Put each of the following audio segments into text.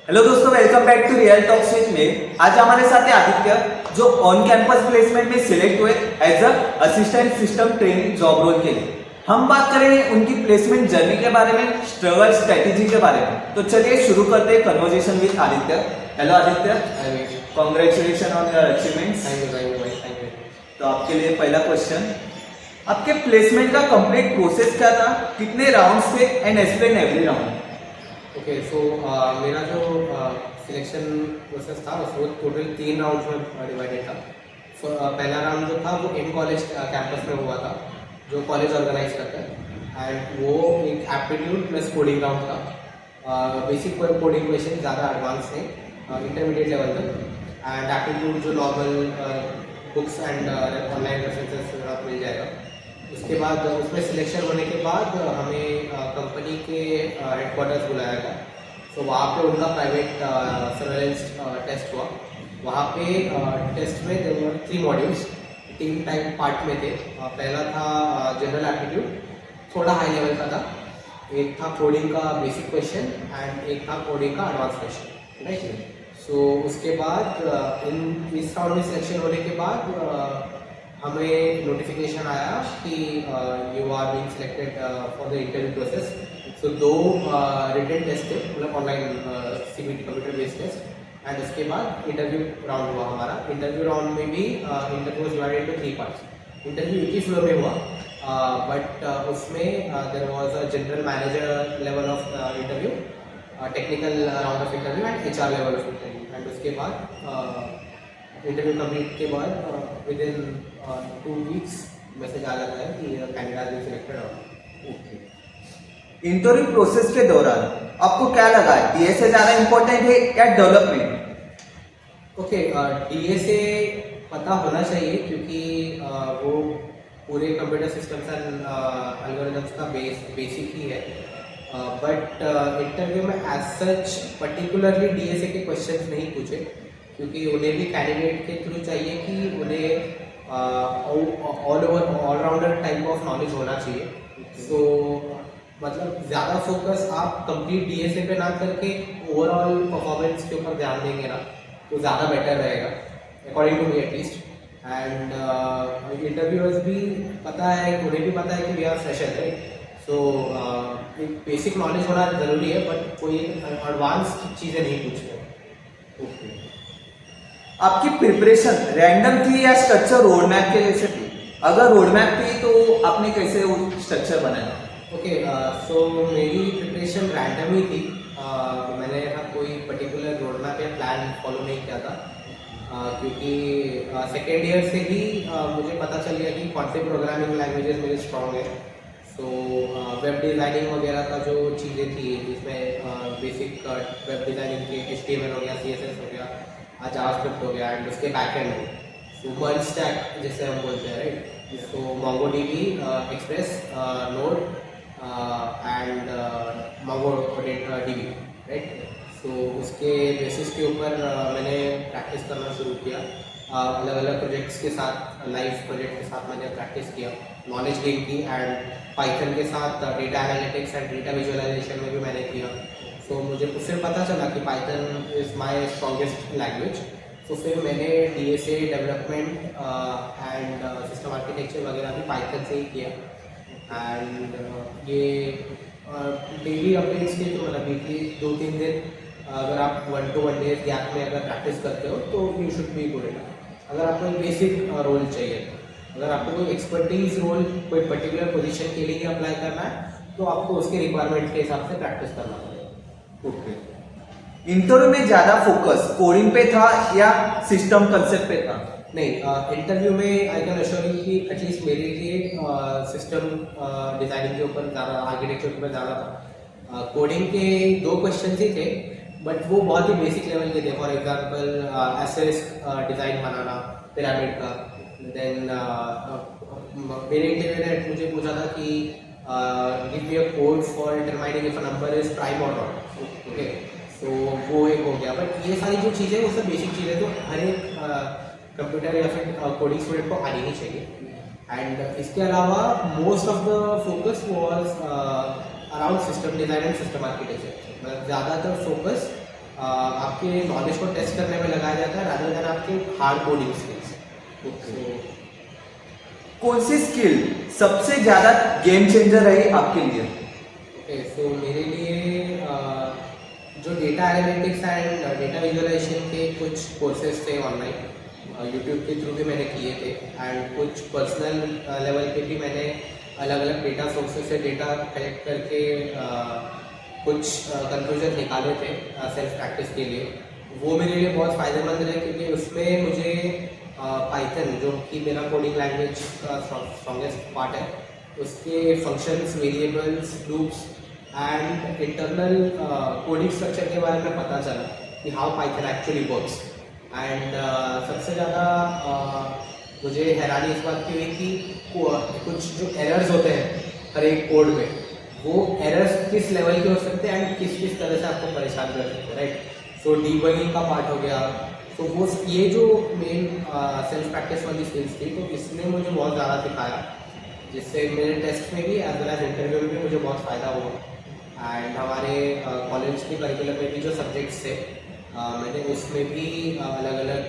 Hello दोस्तों, welcome back to real talks with me. आज हमारे साथ है आदित्य, जो ऑन कैंपस प्लेसमेंट में सिलेक्ट हुए as a assistant system training job role के लिए। हम बात करेंगे उनकी प्लेसमेंट जर्नी के बारे में, स्ट्रगल स्ट्रेटेजी के बारे में। तो चलिए शुरू करते हैं conversation with Aditya. Hello Aditya, congratulation on your achievements. Thank you. तो आपके लिए पहला क्वेश्चन, आपके प्लेसमेंट का कंप्लीट प्रोसेस क्या था, कितने राउंड्स थे and explain every round. Okay so मेरा जो सिलेक्शन प्रोसेस था वो टोटल 3 राउंड्स में डिवाइडेड था। पहला राउंड जो था वो इन कॉलेज कैंपस में हुआ था, जो कॉलेज ऑर्गेनाइज करता है, एंड वो एक एप्टीट्यूड प्लस कोडिंग राउंड था। बेसिक कोडिंग क्वेश्चन, ज़्यादा एडवांस नहीं, इंटरमीडिएट लेवल तक। एंड एप्टीट्यूड जो normal books and online references मिल जाएगा। उसके बाद उसमें सिलेक्शन होने के बाद हमें कंपनी के हेडक्वार्टर्स बुलाया गया। सो वहाँ पे उनका प्राइवेट सर्वेलेंस टेस्ट हुआ। वहाँ पे टेस्ट में 3 मॉड्यूल्स 3 टाइप पार्ट में थे। पहला था जनरल एप्टीट्यूड, थोड़ा हाई लेवल का था। एक था कोडिंग का बेसिक क्वेश्चन एंड एक था कोडिंग का एडवांस क्वेश्चन, राइट। सो उसके बाद इस राउंड में सिलेक्शन होने के बाद हमें नोटिफिकेशन आया कि you are being selected for the interview process. So 2 written test थे, मतलब online CBT computer based test, and उसके बाद इंटरव्यू राउंड हुआ हमारा। इंटरव्यू राउंड में भी interview was divided into 3 parts. Interview एक ही फ्लोर में हुआ, बट उसमें there was a general manager level of interview, technical round of interview and HR level of interview. And उसके बाद इंटरव्यू कंप्लीट के बाद विद इन 2 वीक्स मैसेज आ जाता है कि कैंडिडेट इज सिलेक्टेड और ओके। इंटरव्यू प्रोसेस के दौरान आपको क्या लगा, डीएसए ज्यादा इंपॉर्टेंट है या डेवलपमेंट? ओके, डीएसए पता होना चाहिए क्योंकि वो पूरे कंप्यूटर सिस्टम्स एंड एल्गोरिथम्स का बेसिक ही है। बट इंटरव्यू में एज सच पर्टिकुलरली डीएसए के क्वेश्चंस नहीं पूछे, क्योंकि उन्हें भी कैंडिडेट के थ्रू चाहिए कि उन्हें ऑलराउंडर टाइप ऑफ नॉलेज होना चाहिए। सो मतलब ज़्यादा फोकस आप कंप्लीट डीएसए पे ना करके ओवरऑल परफॉर्मेंस के ऊपर ध्यान देंगे ना, तो ज़्यादा बेटर रहेगा, according to me at least. And interviewers भी पता है, उन्हें भी पता है कि we are fresher, right. So एक बेसिक नॉलेज होना ज़रूरी है, बट कोई एडवांस चीज़ें नहीं पूछते। ओके। आपकी प्रिपरेशन रैंडम थी या स्ट्रक्चर रोड मैप के जैसे थी? अगर रोड मैप थी तो आपने कैसे वो स्ट्रक्चर बनाया? ओके, सो मेरी प्रिपरेशन रैंडम ही थी। मैंने कोई पर्टिकुलर रोड मैप या प्लान फॉलो नहीं किया था, क्योंकि सेकेंड ईयर से ही मुझे पता चल गया कि कौन से प्रोग्रामिंग लैंग्वेजेस मेरे स्ट्रॉन्ग है। सो वेब डिज़ाइनिंग वगैरह का जो चीज़ें थी, जिसमें बेसिक वेब डिज़ाइनिंग के HTML हो गया, CSS हो गया, जावास्क्रिप्ट हो गया, एंड उसके बैकएंड हो, सो मर्ज स्टैक जिसे हम बोलते हैं, right. So MongoDB, express, node and MongoDB, right. So उसके बेसिस के ऊपर मैंने प्रैक्टिस करना शुरू किया। अलग अलग प्रोजेक्ट्स के साथ, लाइव प्रोजेक्ट के साथ मैंने प्रैक्टिस किया, नॉलेज गेन की, एंड पाइथन के साथ data analytics and data visualisation में भी मैंने किया। सो मुझे फिर पता चला कि Python is my strongest language. तो फिर मैंने DSA development and system architecture वगैरह भी पाइथन से ही किया। एंड ये डेली अपडेट्स के, तो मतलब वीकली 2-3 दिन अगर आप 1 to 1 डेज गैप में अगर प्रैक्टिस करते हो तो you should be good enough. अगर आपको एक बेसिक रोल चाहिए, अगर आपको कोई एक्सपर्टीज रोल कोई पर्टिकुलर पोजीशन के लिए ही अप्लाई करना है, तो आपको उसके रिक्वायरमेंट के हिसाब से प्रैक्टिस करना पड़ेगा। ओके। इंटरव्यू में ज्यादा फोकस कोडिंग पे था या सिस्टम कंसेप्ट पे था? नहीं, इंटरव्यू में आई कैन अश्योर यू कि एटलीस्ट मेरे लिए सिस्टम डिज़ाइनिंग के ऊपर ज़्यादा, आर्किटेक्चर के ऊपर ज़्यादा था। कोडिंग के 2 क्वेश्चन ही थे, बट वो बहुत ही बेसिक लेवल के थे। For example asterisk design banana pyramid का। देन मेरे इंटरव्यू ने मुझे पूछा था कि give me a code for determining if a number is prime और नॉट। ओके, सो वो एक हो गया। बट ये सारी जो चीज़ें वो सब बेसिक चीज़ें तो हर एक कंप्यूटर या फिर कोडिंग स्टूडेंट को आनी ही चाहिए। एंड इसके अलावा most of the focus was around system design and system architecture. मतलब ज़्यादातर फोकस आपके नॉलेज को टेस्ट करने में लगाया जाता है रादर देन आपके हार्ड कोडिंग स्किल्स। ओके, कौन सी स्किल सबसे ज्यादा गेम चेंजर रही आपके लिए? ओके, सो मेरे लिए जो data analytics and data visualisation के कुछ कोर्सेज थे ऑनलाइन, यूट्यूब के थ्रू भी मैंने किए थे, एंड कुछ पर्सनल लेवल पे भी मैंने अलग अलग डेटा सोर्सेज से डेटा कलेक्ट करके कुछ कंक्लूजन निकाले थे सेल्फ प्रैक्टिस के लिए। वो मेरे लिए बहुत फ़ायदेमंद रहे क्योंकि उसमें मुझे पाइथन, जो कि मेरा कोडिंग लैंग्वेज का स्ट्रॉन्गेस्ट पार्ट है, उसके functions, variables, loops and internal coding structure के बारे में पता चला कि how Python actually works. And सबसे ज़्यादा मुझे हैरानी इस बात की हुई कि कुछ जो एरर्स होते हैं हर एक कोड में, वो एरर्स किस लेवल के हो सकते हैं एंड किस किस तरह से आपको परेशान कर सकते हैं, राइट। सो डीबगिंग का पार्ट हो गया। तो वो ये जो मेन सेल्फ प्रैक्टिस वाली स्किल्स थी, तो इसने मुझे बहुत ज़्यादा सिखाया, जिससे मेरे टेस्ट में भी एज वेल एज इंटरव्यू में भी मुझे बहुत फ़ायदा हुआ। एंड हमारे कॉलेज के करिकुलम में भी जो सब्जेक्ट्स थे, मैंने उसमें भी अलग अलग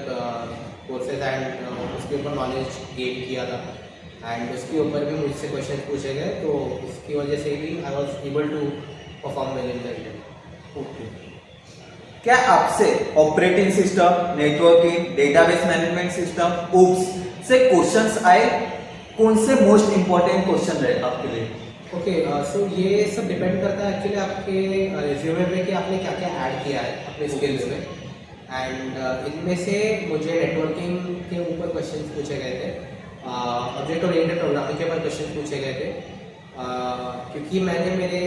कोर्सेज एंड उसके ऊपर नॉलेज गेन किया था, एंड उसके ऊपर भी मुझसे क्वेश्चन पूछे गए, तो उसकी वजह से भी I was able to perform well in the interview. Okay, क्या आपसे operating system, networking, database management system, OOPs से क्वेश्चंस आए? कौन से मोस्ट इंपॉर्टेंट क्वेश्चन रहे आपके लिए? ओके, सो ये सब डिपेंड करता है एक्चुअली आपके रिज्यूमे पे कि आपने क्या क्या ऐड किया है अपने स्किल्स में। एंड इनमें से मुझे नेटवर्किंग के ऊपर क्वेश्चन पूछे गए थे, ऑब्जेक्ट ओरिएंटेड प्रोग्रामिंग के ऊपर क्वेश्चन पूछे गए थे, क्योंकि मैंने मेरे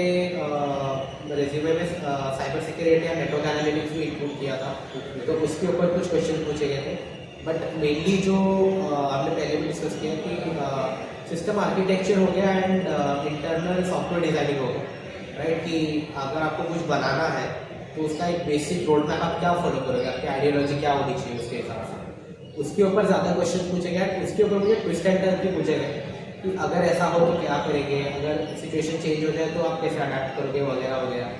रिज्यूमे में साइबर सिक्योरिटी या नेटवर्क एनालिटिक्स भी इंक्लूड किया था, तो उसके ऊपर कुछ क्वेश्चन पूछे गए थे। बट मेनली जो आपने पहले भी डिस्कस किया कि सिस्टम आर्किटेक्चर हो गया एंड इंटरनल सॉफ्टवेयर डिज़ाइनिंग हो गया, राइट, कि अगर आपको कुछ बनाना है तो उसका एक बेसिक रोड मैप आप क्या फॉलो करोगे, आपकी आइडियोलॉजी क्या होनी चाहिए उसके हिसाब से। उसके ऊपर ज़्यादा क्वेश्चन पूछे गए। उसके ऊपर मुझे ट्विस्ट एंड टर्न भी पूछे गए कि अगर ऐसा हो तो क्या करेंगे, अगर सिचुएशन चेंज हो जाए तो आप कैसे अडेप्ट करोगे, वगैरह वगैरह।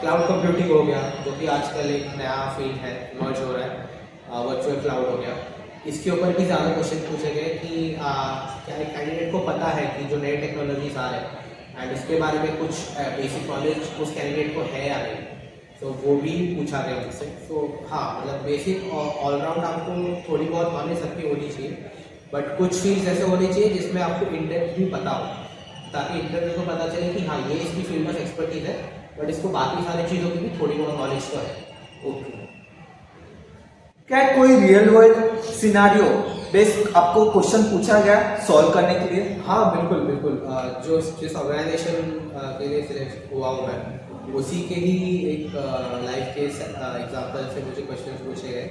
क्लाउड कंप्यूटिंग हो गया, जो कि आजकल एक नया फील्ड है, मर्ज हो रहा है, वर्चुअल क्लाउड हो गया। इसके ऊपर भी ज़्यादा क्वेश्चन पूछे गए कि क्या एक कैंडिडेट को पता है कि जो नए टेक्नोलॉजीज आ रहे हैं एंड उसके बारे में कुछ बेसिक नॉलेज उस कैंडिडेट को है या नहीं, तो वो भी पूछा गया मुझसे। तो हाँ, मतलब बेसिक ऑलराउंड आपको थोड़ी बहुत नॉलेज सबकी होनी चाहिए, बट कुछ फील्ड्स ऐसे होने चाहिए जिसमें आपको इंडेप्थ भी पता हो, ताकि इंटरव्यू को पता चले कि हाँ, ये इसकी फील्ड ऑफ एक्सपर्टीज है, बट इसको बाकी सारी चीज़ों की भी थोड़ी बहुत नॉलेज तो है। ओके, क्या कोई रियल वर्ल्ड सिनारियो बेस्ड आपको क्वेश्चन पूछा गया सॉल्व करने के लिए? हाँ, बिल्कुल बिल्कुल। जिस ऑर्गेनाइजेशन के लिए सिलेक्ट हुआ हूँ मैं, उसी के ही एक लाइफ के एग्जांपल से मुझे क्वेश्चन पूछे गए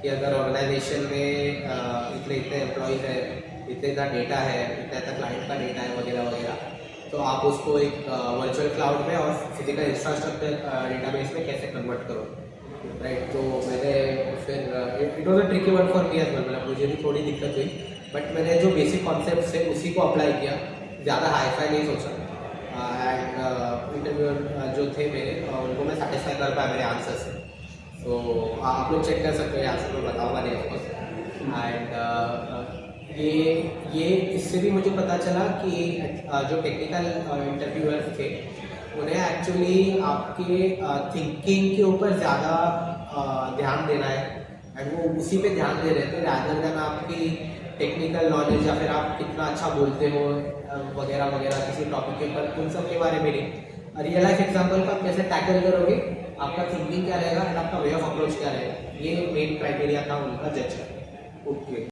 कि अगर ऑर्गेनाइजेशन में इतने इतने एम्प्लॉयज़ है, इतना डेटा है, इतना क्लाइंट का डेटा है, वगैरह वगैरह, तो आप उसको एक वर्चुअल क्लाउड में और फिजिकल इंफ्रास्ट्रक्चर डेटाबेस में कैसे कन्वर्ट करो, राइट। तो मैंने फिर it was a tricky work for me as well, मतलब मुझे भी थोड़ी दिक्कत हुई, बट मैंने जो बेसिक कॉन्सेप्ट थे उसी को अप्लाई किया, ज़्यादा हाई फाई नहीं सोचा। एंड इंटरव्यूअर जो थे मेरे, उनको मैं सेटिस्फाई कर पाया मेरे आंसर से। तो आप लोग चेक कर सकते हैं, आंसर मैं बताऊँगा नहीं ऑफकोर्स। एंड ये इससे भी मुझे पता चला कि जो टेक्निकल इंटरव्यूअर्स थे उन्हें एक्चुअली आपके थिंकिंग के ऊपर ज़्यादा ध्यान देना है, एंड वो उसी पे ध्यान दे रहे थे रादर देन आपकी टेक्निकल नॉलेज या फिर आप कितना अच्छा बोलते हो वगैरह वगैरह किसी टॉपिक के ऊपर, उन सब के बारे में नहीं। रियल लाइफ एग्जाम्पल का कैसे टैकल करोगे, आपका थिंकिंग क्या रहेगा एंड आपका वे ऑफ अप्रोच क्या रहेगा, ये मेन क्राइटेरिया था उनका जज करने। ओके।